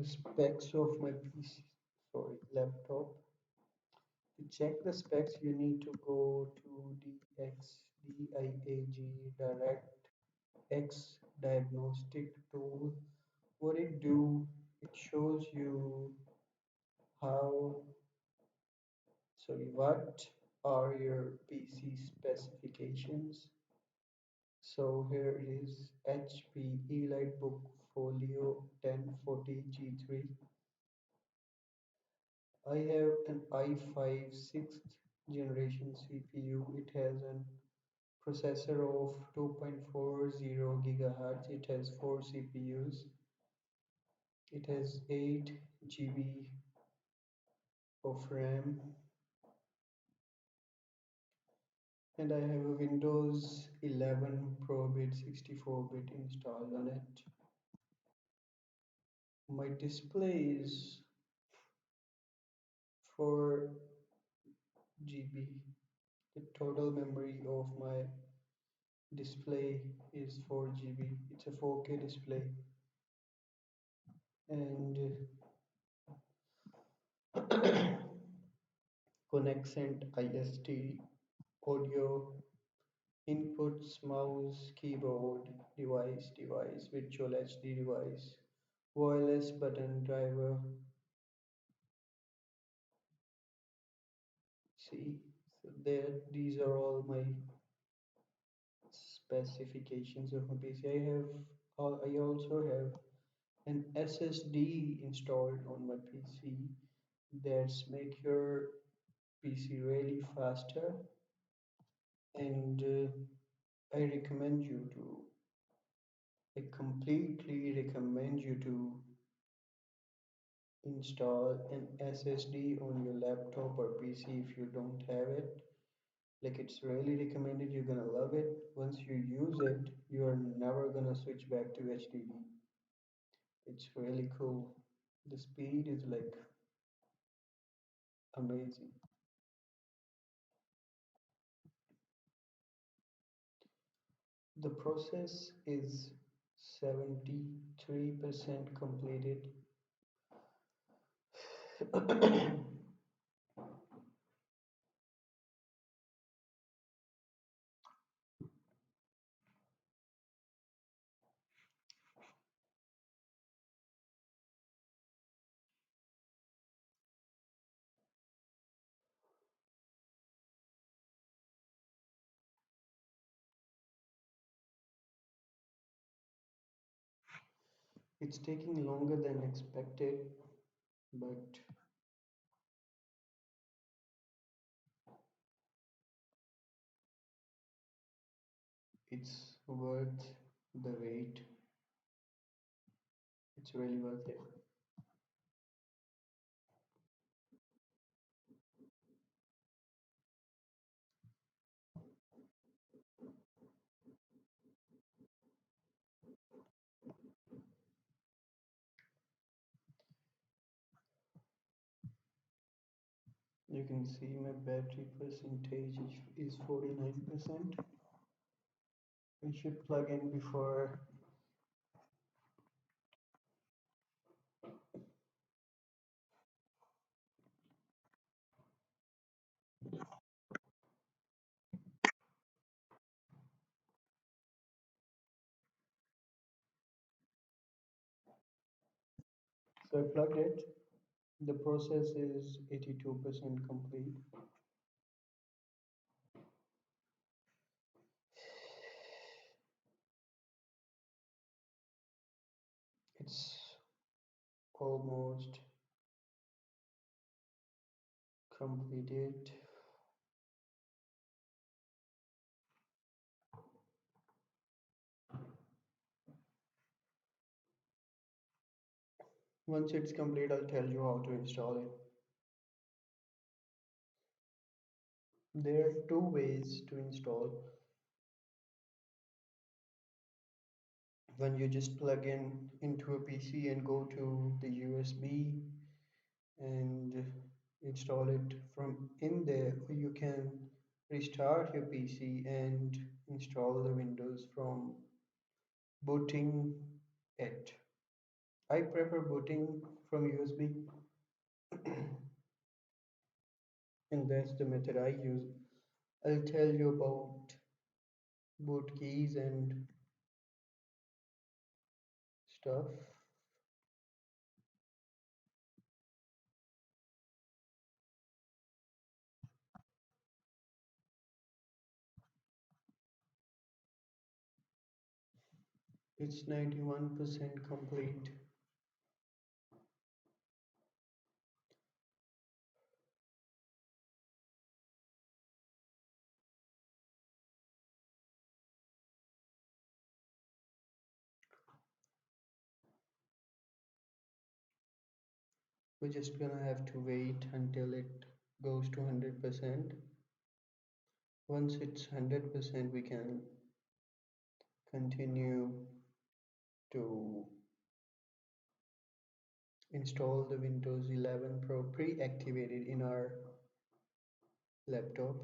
specs of my PC, sorry, laptop. To check the specs, you need to go to DXDIAG Direct X Diagnostic Tool. What it do, it shows you how, sorry, what are your PC specifications. So here is HP EliteBook Folio 1040 G3. I have an i5 6th generation CPU. It has a processor of 2.40 gigahertz. It has 4 CPUs. It has 8 GB of RAM, and I have a Windows 11 Pro bit 64-bit installed on it. My display is 4 GB. The total memory of my display is 4 GB. It's a 4K display, and Connexent IST audio inputs, mouse, keyboard, device, virtual HD device, wireless button driver. See, so there, these are all my specifications of my PC. I also have an SSD installed on my PC that's make your PC really faster, and I completely recommend you to install an SSD on your laptop or PC if you don't have it. Like, it's really recommended, you're gonna love it. Once you use it, you're never gonna switch back to HDD. It's really cool. The speed is like amazing. The process is 73% completed. It's taking longer than expected, but it's worth the wait. It's really worth it. You can see my battery percentage is 49%. I should plug in before. So I plugged it. The process is 82% complete. It's almost completed. Once it's complete, I'll tell you how to install it. There are two ways to install. When you just plug in into a PC and go to the USB and install it from in there, or you can restart your PC and install the Windows from booting it. I prefer booting from USB, and that's the method I use. I'll tell you about boot keys and stuff. It's 91% complete. We're just gonna have to wait until it goes to 100%. Once it's 100%, we can continue to install the Windows 11 Pro pre-activated in our laptop.